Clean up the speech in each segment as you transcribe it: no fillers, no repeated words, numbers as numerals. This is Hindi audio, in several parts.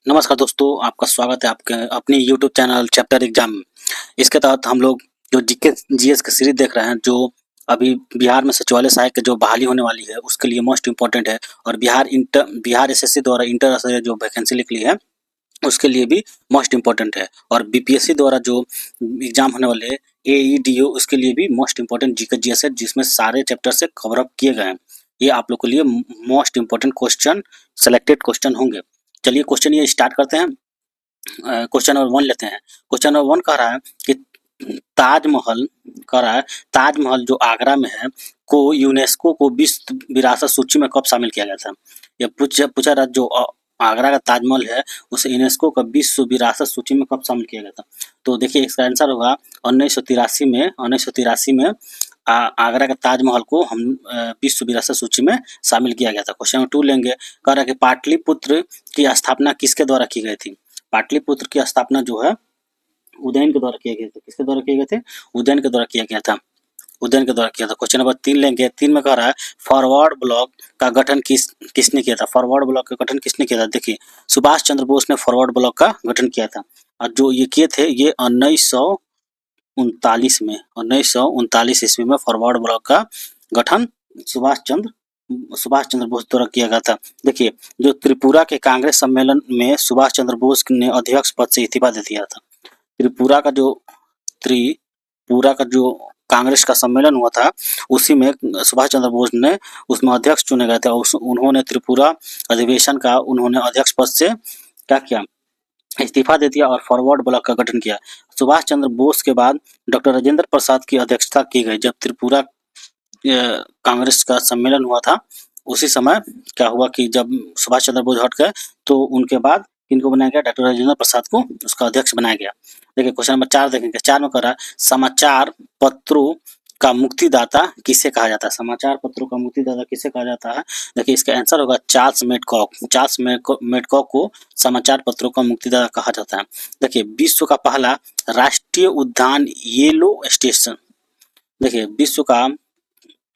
नमस्कार दोस्तों, आपका स्वागत है आपके अपनी यूट्यूब चैनल चैप्टर एग्जाम में। इसके तहत हम लोग जो जीके जीएस की सीरीज देख रहे हैं, जो अभी बिहार में सचिवालय सहायक की जो बहाली होने वाली है उसके लिए मोस्ट इम्पोर्टेंट है। और बिहार एसएससी द्वारा इंटर से जो वैकेंसी निकली है उसके लिए भी मोस्ट इम्पोर्टेंट है। और बीपीएससी द्वारा जो एग्जाम होने वाले हैं एईडीओ उसके लिए भी मोस्ट इम्पोर्टेंट जीके जीएस है, जिसमें सारे चैप्टर से कवर अप किए गए हैं। ये आप लोग के लिए most important question, selected question होंगे। चलिए क्वेश्चन ये स्टार्ट करते हैं। क्वेश्चन नंबर 1 लेते हैं। क्वेश्चन नंबर 1 कह रहा है कि ताजमहल कह रहा है ताजमहल जो आगरा में है को यूनेस्को को विश्व विरासत सूची में कब शामिल किया गया था। ये पूछा रहा जो आगरा का ताजमहल है उसे यूनेस्को का विश्व विरासत सूची में कब शामिल किया गया था। तो देखिए इसका आंसर होगा 1983 में आगरा का ताजमहल को हम विश्व विरासत सूची में शामिल किया गया था। क्वेश्चन नंबर 2 लेंगे। कह रहा है कि पाटलिपुत्र की स्थापना किसके द्वारा की गई थी। पाटलिपुत्र की स्थापना जो है उदयन के द्वारा किया गया था। किसके द्वारा किए गए थे? उदयन के द्वारा किया गया था। उदयन के द्वारा किया था। क्वेश्चन नंबर 3 लेंगे। 3 में कह रहा है फॉरवर्ड ब्लॉक का गठन किसने किया था। फॉरवर्ड ब्लॉक का गठन किसने किया था। देखिए सुभाष चंद्र बोस ने फॉरवर्ड ब्लॉक का गठन किया था। और जो ये किए थे ये 1939 ईस्वी में फॉरवर्ड ब्लॉक का गठन सुभाष चंद्र बोस द्वारा किया गया था। देखिए जो त्रिपुरा के कांग्रेस सम्मेलन में सुभाष चंद्र बोस ने अध्यक्ष पद से इस्तीफा दे दिया था। त्रिपुरा का जो कांग्रेस का सम्मेलन हुआ था उसी में सुभाष चंद्र बोस ने उसमें अध्यक्ष चुने गए थे। उन्होंने त्रिपुरा अधिवेशन का अध्यक्ष पद से क्या किया, इस्तीफा दे दिया और फॉरवर्ड ब्लॉक का गठन किया। सुभाष चंद्र बोस के बाद डॉक्टर राजेंद्र प्रसाद की अध्यक्षता की गई। जब त्रिपुरा कांग्रेस का सम्मेलन हुआ था उसी समय क्या हुआ कि जब सुभाष चंद्र बोस हट गए तो उनके बाद किनको बनाया गया, डॉक्टर राजेंद्र प्रसाद को उसका अध्यक्ष बनाया गया। देखिए क्वेश्चन नंबर 4 देखेंगे। 4 में कह रहा है समाचार पत्रों का मुक्तिदाता किसे कहा जाता है। समाचार पत्रों का मुक्तिदाता किसे कहा जाता है। देखिए इसका आंसर होगा चार्ल्स मेडकॉक। चार्ल्स मेडकॉक को समाचार पत्रों का मुक्तिदाता कहा जाता है। देखिए विश्व का पहला राष्ट्रीय उद्यान येलो स्टेशन। देखिए विश्व का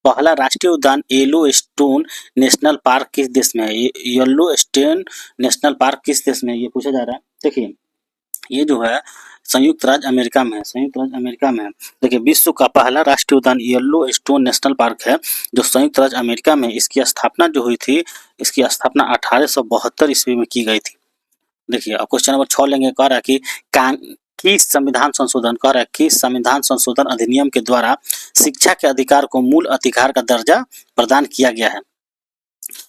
पहला राष्ट्रीय उद्यान येलोस्टोन नेशनल पार्क किस देश में है। येलोस्टोन नेशनल पार्क किस देश में है ये पूछा जा रहा है। देखिए ये जो है संयुक्त राज्य अमेरिका में है। देखिए विश्व का पहला राष्ट्रीय उद्यान येलोस्टोन नेशनल पार्क है जो संयुक्त राज्य अमेरिका में। इसकी स्थापना जो हुई थी, इसकी स्थापना 1872 ईस्वी में की गई थी। देखिए अब क्वेश्चन नंबर 6 लेंगे। कह रहा है कि संविधान संशोधन अधिनियम के द्वारा शिक्षा के अधिकार को मूल अधिकार का दर्जा प्रदान किया गया है।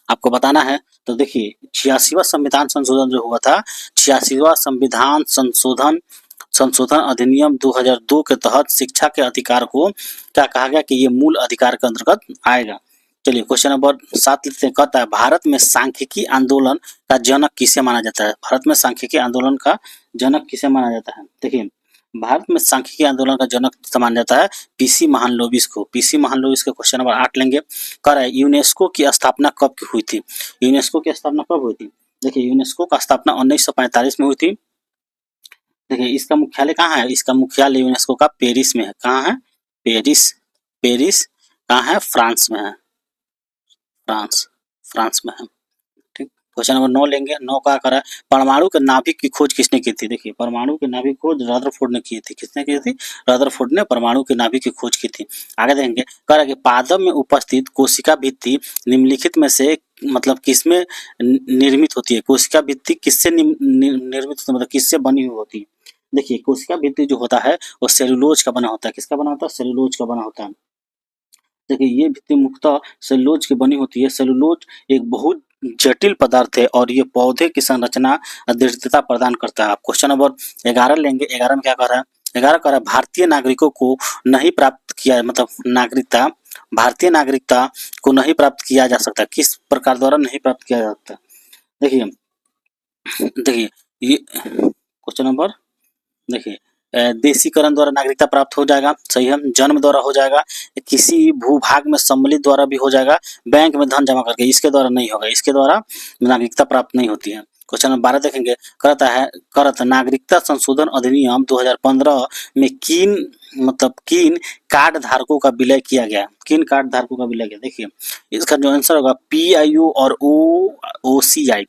आपको बताना है। तो देखिए 86वां संविधान संशोधन जो हुआ था, 86वां संविधान संशोधन अधिनियम 2002 के तहत शिक्षा के अधिकार को क्या कहा गया कि ये मूल अधिकार के अंतर्गत आएगा। चलिए क्वेश्चन नंबर 7 लिखते हैं। कहता है भारत में सांख्यिकी आंदोलन का जनक किसे माना जाता है। भारत में सांख्यिकी आंदोलन का जनक किसे माना जाता है। देखिए भारत में सांख्यिकी आंदोलन का जनक माना जाता है पीसी महालनोबिस को। पीसी महालनोबिस के क्वेश्चन नंबर 8 लेंगे। कह रहा है यूनेस्को की स्थापना कब की हुई थी। यूनेस्को की स्थापना कब हुई थी। देखिए यूनेस्को का स्थापना 1945 में हुई थी। देखिए इसका मुख्यालय कहाँ है। इसका मुख्यालय यूनेस्को का पेरिस में है। कहाँ है? पेरिस कहाँ है? फ्रांस में है। फ्रांस में है। ठीक। क्वेश्चन नंबर 9 लेंगे। 9 का करा परमाणु के नाभिक की खोज किसने की थी। देखिए परमाणु के नाभिक खोज रदरफोर्ड ने की थी। किसने की थी? रदरफोर्ड ने परमाणु के नाभिक की खोज की थी। आगे देखेंगे। कह रहा है कि पादप में उपस्थित कोशिका भित्ति निम्नलिखित में से मतलब किसमें निर्मित होती है। कोशिका भित्ति किससे निर्मित होती है, मतलब किससे बनी हुई होती है। देखिए कोशिका भित्ति जो होता है वो सेलुलोज का बना होता है। किसका बना होता है? सेलुलोज का बना होता है। देखिए ये भित्ति मुख्यतः सेलुलोज की बनी होती है। सेलुलोज एक बहुत जटिल पदार्थ है और ये पौधे की संरचना दृढ़ता प्रदान करता है। आप क्वेश्चन नंबर 11 लेंगे। 11 में क्या कर रहा है? 11 कर रहा है भारतीय नागरिकों को नहीं प्राप्त किया, मतलब भारतीय नागरिकता को नहीं प्राप्त किया जा सकता। किस प्रकार द्वारा नहीं प्राप्त किया जा सकता। देखिए ये क्वेश्चन नंबर देखिए देशीकरण द्वारा नागरिकता प्राप्त हो जाएगा। सही है। जन्म द्वारा हो जाएगा। किसी भूभाग में सम्मिलित द्वारा भी हो जाएगा। बैंक में धन जमा करके इसके द्वारा नहीं होगा। इसके द्वारा नागरिकता प्राप्त नहीं होती है। क्वेश्चन नंबर 12 देखेंगे, करत नागरिकता संशोधन अधिनियम 2015 में किन कार्ड धारकों का विलय किया गया? किन कार्ड धारकों का विलय किया? देखिए इसका जो आंसर होगा पीआईओ और ओसीआई,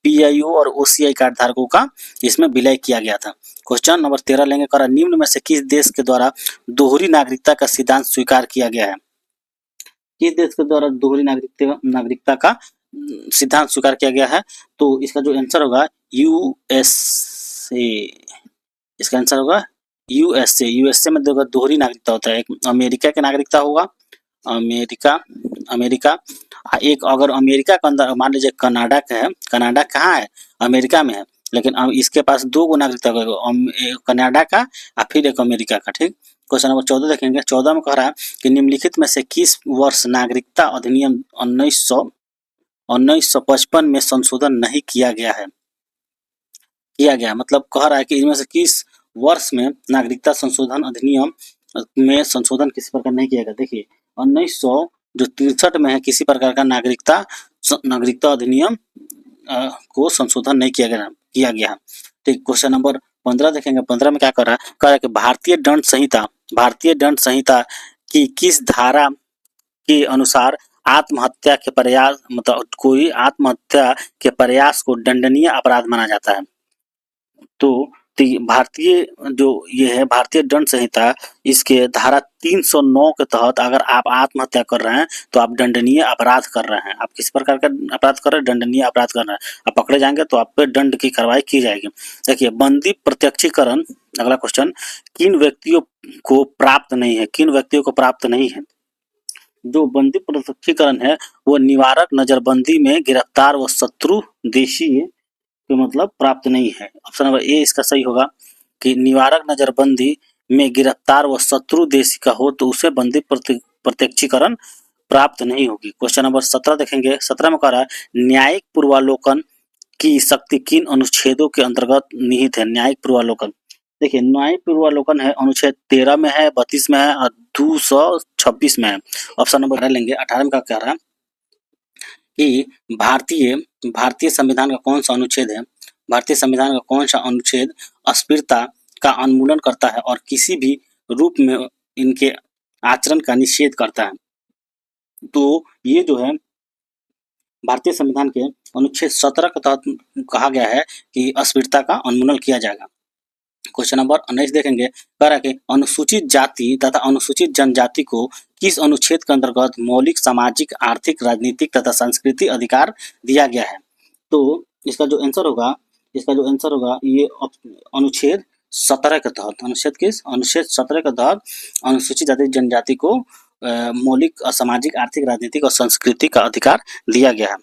पीआईओ और ओसीआई कार्ड धारकों का इसमें विलय किया गया था। क्वेश्चन नंबर 13 लेंगे, करा निम्न में से किस देश के द्वारा दोहरी नागरिकता का सिद्धांत स्वीकार किया गया है? किस देश के द्वारा दोहरी नागरिकता का सिद्धांत स्वीकार किया गया है? तो इसका जो आंसर होगा यूएसए, इसका आंसर होगा यूएसए। यूएसए में दोहरी नागरिकता होता है, एक अमेरिका की नागरिकता होगा, अमेरिका एक अगर अमेरिका के अंदर मान लीजिए कनाडा का है, कनाडा कहाँ है? अमेरिका में है, लेकिन अब इसके पास दो गो नागरिकता होगा, कनाडा का और फिर एक अमेरिका का। ठीक, क्वेश्चन नंबर 14 देखेंगे। 14 में कह रहा है कि निम्नलिखित में से किस वर्ष नागरिकता अधिनियम 1955 में संशोधन नहीं किया गया है? किया गया मतलब कह रहा है कि इनमें से किस वर्ष में नागरिकता संशोधन अधिनियम में संशोधन किसी प्रकार नहीं किया गया? देखिए 1963 में है, किसी प्रकार का नागरिकता अधिनियम को संशोधन नहीं किया गया। ठीक, क्वेश्चन नंबर 15 देखेंगे। 15 में क्या कर रहा है? कह रहा है कि भारतीय दंड संहिता की किस धारा के अनुसार आत्महत्या के प्रयास मतलब कोई आत्महत्या के प्रयास को दंडनीय अपराध माना जाता है? तो भारतीय जो ये है भारतीय दंड संहिता, इसके धारा 309 के तहत अगर आप आत्महत्या कर रहे हैं तो आप दंडनीय अपराध कर रहे हैं। आप किस प्रकार का अपराध कर रहे हैं? दंडनीय अपराध कर रहे हैं। आप पकड़े जाएंगे तो आप पे दंड की कार्रवाई की जाएगी। देखिए बंदी प्रत्यक्षीकरण, अगला क्वेश्चन, किन व्यक्तियों को प्राप्त नहीं है? किन व्यक्तियों को प्राप्त नहीं है? जो बंदी प्रत्यक्षीकरण है वो निवारक नजरबंदी में गिरफ्तार व शत्रु देशी तो मतलब प्राप्त नहीं है। ऑप्शन नंबर ए इसका सही होगा कि निवारक नजरबंदी में गिरफ्तार व शत्रु देशी का हो तो उसे बंदी प्रत्यक्षीकरण प्राप्त नहीं होगी। क्वेश्चन नंबर 17 देखेंगे। 17 में कह रहा है न्यायिक पूर्वालोकन की शक्ति किन अनुच्छेदों के अंतर्गत निहित है? न्यायिक पूर्वालोकन, देखिए न्यायिक पूर्वालोकन है अनुच्छेद 13 में है, 32 में है और 226 में है। ऑप्शन नंबर 18 लेंगे। 18 में क्या कह रहा है कि भारतीय संविधान का कौन सा अनुच्छेद है? भारतीय संविधान का कौन सा अनुच्छेद अस्पृश्यता का उन्मूलन करता है और किसी भी रूप में इनके आचरण का निषेध करता है? तो ये जो है भारतीय संविधान के अनुच्छेद 17 के तहत कहा गया है कि अस्पृश्यता का उन्मूलन किया जाएगा। क्वेश्चन नंबर 19 देखेंगे। कह रहा है कि अनुसूचित जाति तथा अनुसूचित जनजाति को किस अनुच्छेद के अंतर्गत मौलिक सामाजिक आर्थिक राजनीतिक तथा सांस्कृतिक अधिकार दिया गया है? तो इसका जो आंसर होगा ये अनुच्छेद 17 के तहत, अनुच्छेद 17 के तहत अनुसूचित जाति जनजाति को मौलिक सामाजिक आर्थिक राजनीतिक और सांस्कृतिक का अधिकार दिया गया है।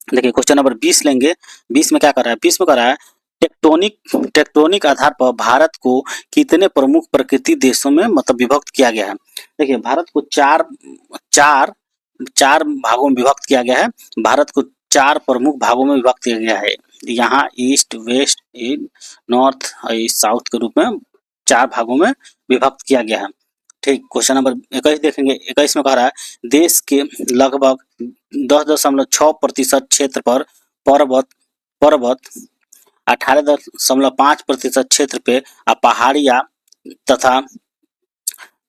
देखिए क्वेश्चन नंबर 20 लेंगे। 20 में क्या कर रहा है? 20 में कर रहा है टेक्टोनिक आधार पर भारत को कितने प्रमुख प्रकृति देशों में मतलब विभक्त किया गया है? देखिए भारत को चार भागों में विभक्त किया गया है। भारत को 4 प्रमुख भागों में विभक्त किया गया है। यहाँ ईस्ट वेस्ट नॉर्थ साउथ के रूप में 4 भागों में विभक्त किया गया है। ठीक, क्वेश्चन नंबर 21 देखेंगे। 21 में कह रहा है देश के लगभग 10.6% क्षेत्र पर पर्वत 18.5% क्षेत्र पे पहाड़ियाँ तथा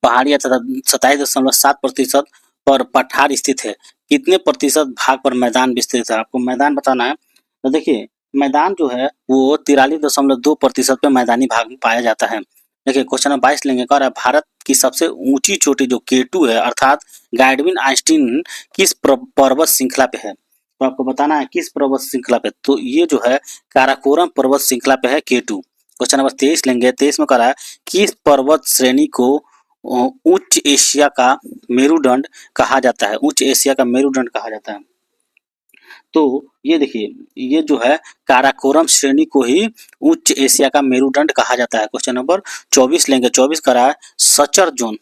27.7% पर पठार स्थित है। कितने प्रतिशत भाग पर मैदान विस्तृत है? आपको मैदान बताना है। तो देखिए मैदान जो है वो 43.2% पे मैदानी भाग में पाया जाता है। देखिए क्वेश्चन नंबर 22 लेंगे। कह रहा है भारत की सबसे ऊंची चोटी जो K2 है अर्थात गाइडविन आइंस्टीन किस पर्वत श्रृंखला पे है? तो आपको बताना है किस पर्वत श्रृंखला पे। तो ये जो है काराकोरम पर्वत श्रृंखला पे है K2। क्वेश्चन नंबर 23 लेंगे। 23 में कह रहा है किस पर्वत श्रेणी को उच्च एशिया का मेरुदंड कहा जाता है? उच्च एशिया का मेरुदंड कहा जाता है। तो ये देखिए ये जो है काराकोरम श्रेणी को ही उच्च एशिया का मेरुदंड कहा जाता है। क्वेश्चन नंबर 24 लेंगे। 24 कह रहा है सचर जोन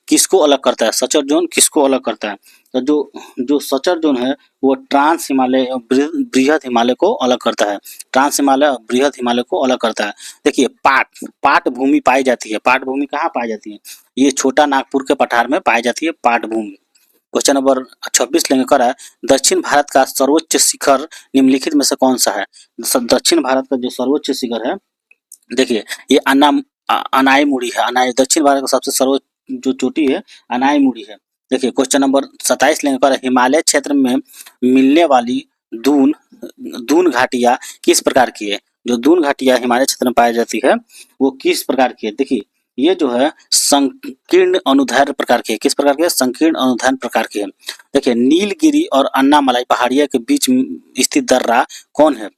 किसको अलग करता है? सचर जोन किसको अलग करता है? तो जो सचर जोन है वो ट्रांस हिमालय बृहद हिमालय को अलग करता है। ट्रांस हिमालय और बृहद हिमालय को अलग करता है। देखिए पाट भूमि पाई जाती है। पाट भूमि कहाँ पाई जाती है? ये छोटा नागपुर के पठार में पाई जाती है पाट भूमि। क्वेश्चन नंबर 26 लेंगे कर है दक्षिण भारत का सर्वोच्च शिखर निम्नलिखित में से कौन सा है। दक्षिण भारत का जो सर्वोच्च शिखर है, देखिए ये अनाईमुड़ी है। अनाई दक्षिण भारत का सबसे सर्वोच्च जो चोटी है अनाईमुड़ी है। देखिए क्वेश्चन नंबर 27 लेंगे पर हिमालय क्षेत्र में मिलने वाली दून दून घाटियां किस प्रकार की है। जो दून घाटियां हिमालय क्षेत्र में पाई जाती है वो किस प्रकार की है। देखिए ये जो है संकीर्ण अनुदैर्ध्य प्रकार की है। किस प्रकार की है? संकीर्ण अनुदैर्ध्य प्रकार की है। देखिए नीलगिरी और अन्नामलाई पहाड़िया के बीच स्थित दर्रा कौन है।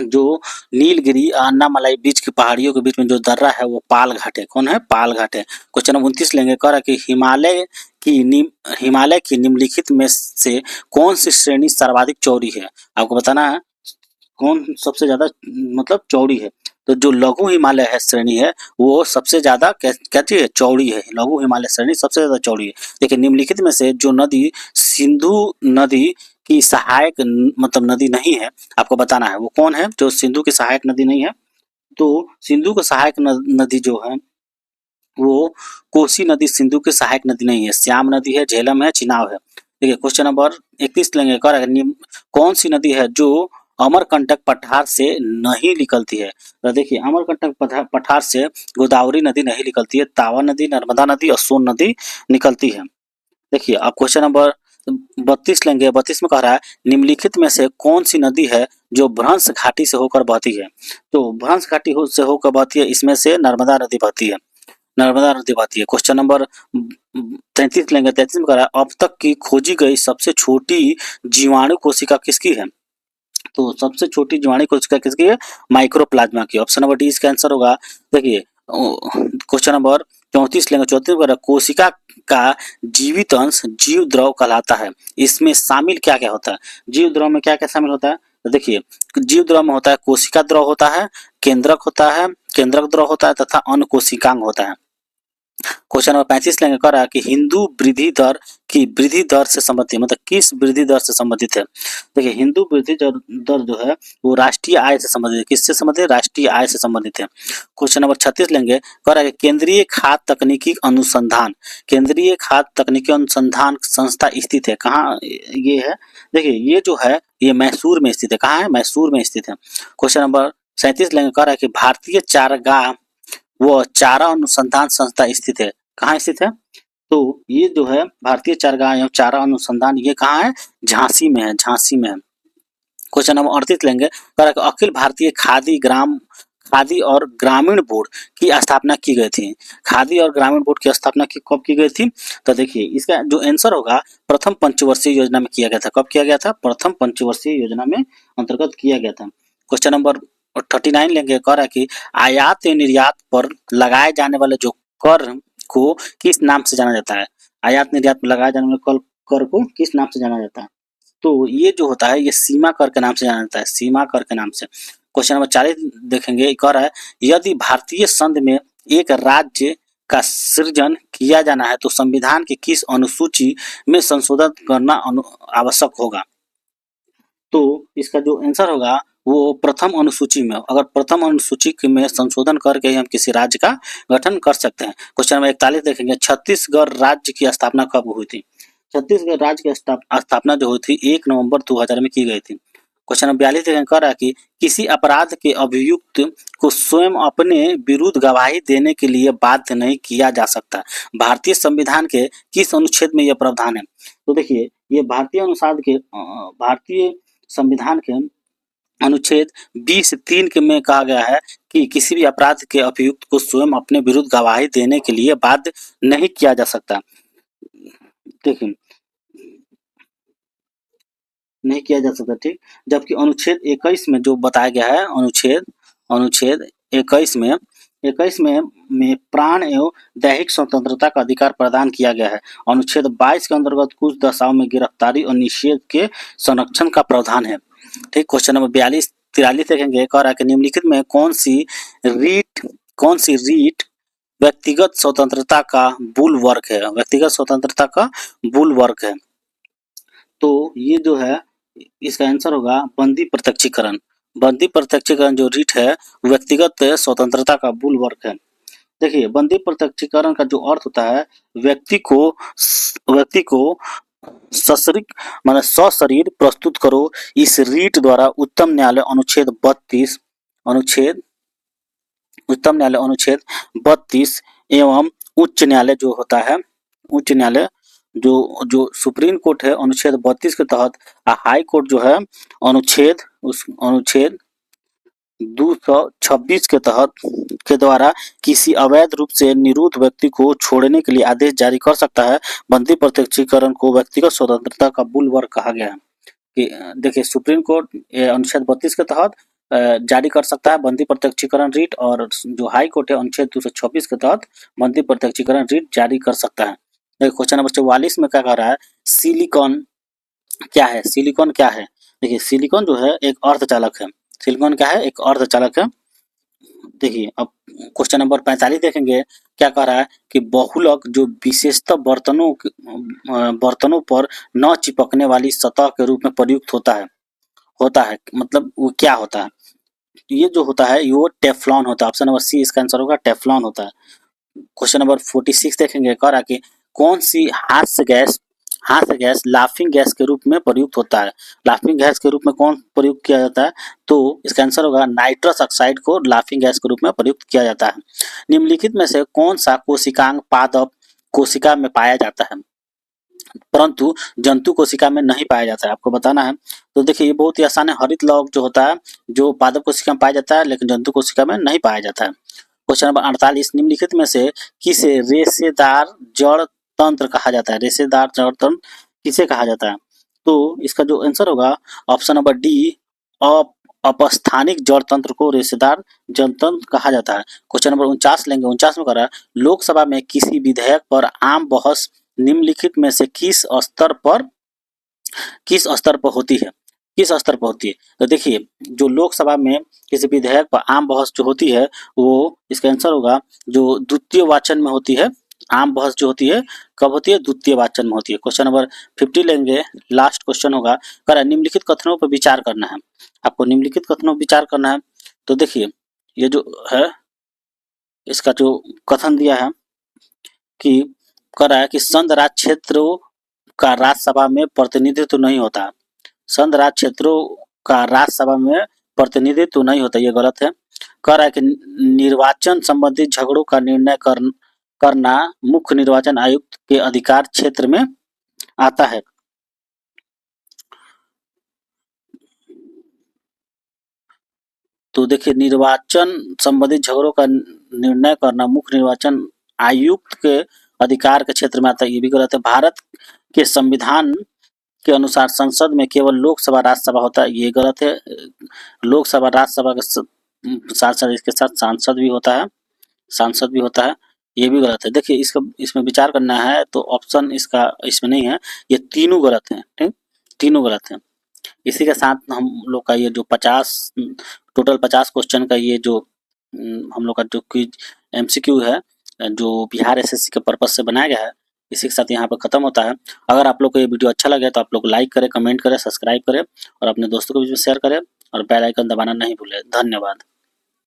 जो नीलगिरी अन्नामलाई बीच की पहाड़ियों के बीच में जो दर्रा है वो पाल घाट है। कौन है? पाल घाट है। क्वेश्चन नंबर 29 लेंगे कह रहा है कि हिमालय की निम्नलिखित में से कौन सी श्रेणी सर्वाधिक चौड़ी है। आपको बताना है कौन सबसे ज्यादा मतलब चौड़ी है। तो जो लघु हिमालय है श्रेणी है वो सबसे ज्यादा कहती है चौड़ी है। लघु हिमालय श्रेणी सबसे ज्यादा चौड़ी है। देखिए निम्नलिखित में से जो नदी सिंधु नदी की सहायक मतलब नदी नहीं है, आपको बताना है वो कौन है जो सिंधु की सहायक नदी नहीं है। तो सिंधु की सहायक नदी जो है वो कोसी नदी सिंधु की सहायक नदी नहीं है। श्याम नदी है, झेलम है, चिनाब है। देखिए क्वेश्चन नंबर 31 लेंगे कौन सी नदी है जो अमरकंटक पठार से नहीं निकलती है। तो देखिए अमरकंटक पठार से गोदावरी नदी नहीं निकलती है, तावा नदी, नर्मदा नदी और सोन नदी निकलती है। देखिए अब क्वेश्चन नंबर 32 लेंगे। 32 में कह रहा है निम्नलिखित में से कौन सी नदी है जो भ्रंश घाटी से होकर बहती है। तो भ्रंश घाटी से होकर बहती है, इसमें से नर्मदा नदी बहती है। नर्मदा नदी बहती है। क्वेश्चन नंबर 33 लेंगे। 33 में कह रहा है अब तक की खोजी गई सबसे छोटी जीवाणु कोशिका किसकी है। तो सबसे छोटी जीवाणु कोशिका किसकी है? माइक्रोप्लाज्मा की। ऑप्शन नंबर डी इसका आंसर होगा। देखिए क्वेश्चन नंबर 34 लेंगे। 34 में कोशिका का जीवित अंश जीव द्रव कहलाता है। इसमें शामिल क्या क्या होता है? जीव द्रव में क्या क्या शामिल होता है? तो देखिए जीव द्रव में होता है कोशिका द्रव होता है, केंद्रक होता है, केंद्रक द्रव होता है तथा अन्य कोशिकांग होता है। क्वेश्चन नंबर 35 लेंगे कर रहा है कि हिंदू वृद्धि दर की वृद्धि दर से संबंधित है, मतलब किस वृद्धि दर से संबंधित है। देखिए हिंदू वृद्धि दर जो है वो राष्ट्रीय आय से संबंधित है। किससे संबंधित है? राष्ट्रीय आय से संबंधित है। क्वेश्चन नंबर 36 लेंगे कह रहा है केंद्रीय खाद्य तकनीकी अनुसंधान, केंद्रीय खाद्य तकनीकी अनुसंधान संस्था स्थित है कहाँ ये है। देखिए ये जो है ये मैसूर में स्थित है। कहाँ है? मैसूर में स्थित है। क्वेश्चन नंबर 37 लेंगे कह रहा है कि भारतीय चारागाह वो चारा अनुसंधान संस्था स्थित है। कहाँ स्थित है? तो ये जो है भारतीय चारागाह एवं चारा अनुसंधान ये कहाँ है? झांसी में है। झांसी में है। क्वेश्चन नंबर 38 लेंगे अखिल भारतीय खादी और ग्रामीण बोर्ड की स्थापना की गई थी। खादी और ग्रामीण बोर्ड की स्थापना कब की गई थी? तो देखिए इसका जो आंसर होगा प्रथम पंचवर्षीय योजना में किया गया था। कब किया गया था? प्रथम पंचवर्षीय योजना में अंतर्गत किया गया था। क्वेश्चन नंबर 39 लेंगे कह रहा है कि आयात एवं निर्यात पर लगाए जाने वाले जो कर को किस नाम से जाना जाता है। आयात निर्यात पर लगाए जाने वाले कर को किस नाम से जाना जाता है? तो ये जो होता है ये सीमा कर के नाम से जाना जाता है। सीमा कर के नाम से। क्वेश्चन नंबर 40 देखेंगे कह रहा है यदि भारतीय संघ में एक राज्य का सृजन किया जाना है तो संविधान की किस अनुसूची में संशोधन करना आवश्यक होगा। तो इसका जो आंसर होगा वो प्रथम अनुसूची में। अगर प्रथम अनुसूची में संशोधन करके ही हम किसी राज्य का गठन कर सकते हैं। क्वेश्चन नंबर 41 देखेंगे छत्तीसगढ़ राज्य की स्थापना कब हुई थी। छत्तीसगढ़ राज्य की स्थापना जो हुई थी 1 नवंबर 2000 में की गई थी। क्वेश्चन नंबर 42 देखेंगे कह रहा है कि किसी अपराध के अभियुक्त को स्वयं अपने विरुद्ध गवाही देने के लिए बाध्य नहीं किया जा सकता। भारतीय संविधान के किस अनुच्छेद में यह प्रावधान है। तो देखिए ये भारतीय संविधान के अनुच्छेद 20(3) के में कहा गया है कि किसी भी अपराध के अभियुक्त को स्वयं अपने विरुद्ध गवाही देने के लिए बाध्य नहीं किया जा सकता। देखिए नहीं किया जा सकता, ठीक। जबकि अनुच्छेद 21 में जो बताया गया है अनुच्छेद 21 में प्राण एवं दैहिक स्वतंत्रता का अधिकार प्रदान किया गया है। अनुच्छेद 22 के अंतर्गत कुछ दशाओं में गिरफ्तारी और निषेध के संरक्षण का प्रावधान है। ठीक। क्वेश्चन नंबर 43 देखेंगे कह रहा है कि निम्नलिखित में कौन सी रीट व्यक्तिगत स्वतंत्रता का बुलवर्क है। व्यक्तिगत स्वतंत्रता का बुलवर्क है। तो ये जो है इसका आंसर होगा बंदी प्रत्यक्षीकरण। बंदी प्रत्यक्षीकरण जो रीट है व्यक्तिगत स्वतंत्रता का बुलवर्क है। देखिए बंदी प्रत्यक्षीकरण का जो अर्थ होता है, व्यक्ति को सशरीक माने सशरीर प्रस्तुत करो। इस रीट द्वारा उच्चतम न्यायालय अनुच्छेद 32 एवं उच्च न्यायालय जो होता है, उच्च न्यायालय जो जो सुप्रीम कोर्ट है अनुच्छेद 32 के तहत, हाई कोर्ट जो है अनुच्छेद 226 के तहत के द्वारा किसी अवैध रूप से निरुद्ध व्यक्ति को छोड़ने के लिए आदेश जारी कर सकता है। बंदी प्रत्यक्षीकरण को व्यक्तिगत स्वतंत्रता का बुलवर्क कहा गया है। कि देखिए सुप्रीम कोर्ट अनुच्छेद 32 के तहत जारी कर सकता है बंदी प्रत्यक्षीकरण रीट, और जो हाई कोर्ट है अनुच्छेद 226 के तहत बंदी प्रत्यक्षीकरण रीट जारी कर सकता है। देखिए क्वेश्चन नंबर 44 में क्या कह रहा है, सिलिकॉन क्या है? सिलिकॉन क्या है? देखिए सिलिकॉन जो है एक अर्धचालक है। सिलिकॉन क्या है? एक अर्धचालक है। देखिए अब क्वेश्चन नंबर 45 देखेंगे, क्या कह रहा है कि बहुलक जो विशेषतः बर्तनों पर न चिपकने वाली सतह के रूप में प्रयुक्त होता है मतलब वो क्या होता है? ये जो होता है वो टेफ्लॉन होता है। ऑप्शन नंबर सी इसका आंसर होगा, टेफ्लॉन होता है। क्वेश्चन नंबर 46 देखेंगे, कह रहा कि कौन सी हास्य गैस लाफिंग गैस के रूप में प्रयुक्त होता है? लाफिंग गैस के रूप में कौन प्रयुक्त किया जाता है? तो इसका आंसर होगा नाइट्रस ऑक्साइड को लाफिंग गैस के रूप में प्रयुक्त किया जाता है। निम्नलिखित में से कौन सा कोशिकांग पादप कोशिका में पाया जाता है परंतु जंतु कोशिका में नहीं पाया जाता है? आपको बताना है। तो देखिए ये बहुत ही आसान है। हरित लौह जो होता है जो पादप कोशिका में पाया जाता है लेकिन जंतु कोशिका में नहीं पाया जाता है। क्वेश्चन नंबर 48, निम्नलिखित में से किसे रेशेदार जड़ तंत्र कहा जाता है? रेशेदार जड़ तंत्र किसे कहा जाता है? तो इसका जो आंसर होगा ऑप्शन नंबर डी, अपस्थानिक जड़ तंत्र को रेशेदार जड़ तंत्र कहा जाता है। क्वेश्चन नंबर 49 लेंगे। 49 में कह रहा है लोकसभा में किसी विधेयक पर आम बहस निम्नलिखित में से किस स्तर पर होती है? किस स्तर पर होती है? तो देखिए जो लोकसभा में किसी विधेयक पर आम बहस जो होती है वो इसका आंसर होगा जो द्वितीय वाचन में होती है। आम बहस जो होती है कब होती है? द्वितीय वाचन में होती है। क्वेश्चन नंबर 50 लेंगे, लास्ट क्वेश्चन होगा, कह रहा है निम्नलिखित कथनों पर विचार करना है। आपको निम्नलिखित कथनों पर विचार करना है। तो देखिए ये जो है इसका जो कथन दिया है कि कह रहा है कि संघ राज्य क्षेत्रों का राज्यसभा में प्रतिनिधित्व नहीं होता। संघ राज्य क्षेत्रों का राज्यसभा में प्रतिनिधित्व नहीं होता, ये गलत है। कह रहा है कि निर्वाचन संबंधी झगड़ों का निर्णय करना मुख्य निर्वाचन आयुक्त के अधिकार क्षेत्र में आता है। तो देखिए निर्वाचन संबंधित झगड़ों का निर्णय करना मुख्य निर्वाचन आयुक्त के अधिकार के क्षेत्र में आता है, ये भी गलत है। भारत के संविधान के अनुसार संसद में केवल लोकसभा राज्यसभा होता है, ये गलत है। लोकसभा राज्यसभा के साथ साथ इसके साथ सांसद भी होता है, ये भी गलत है। देखिए इसमें विचार करना है तो ऑप्शन इसका इसमें नहीं है, ये तीनों गलत हैं। ठीक, तीनों गलत हैं। इसी के साथ हम लोग का ये जो 50 क्वेश्चन का ये जो हम लोग का जो क्विज एमसीक्यू है जो बिहार एसएससी के पर्पज से बनाया गया है, इसी के साथ यहाँ पर खत्म होता है। अगर आप लोग को ये वीडियो अच्छा लगे तो आप लोग लाइक करें, कमेंट करें, सब्सक्राइब करें और अपने दोस्तों को भी शेयर करें और बेल आइकन दबाना नहीं भूलें। धन्यवाद।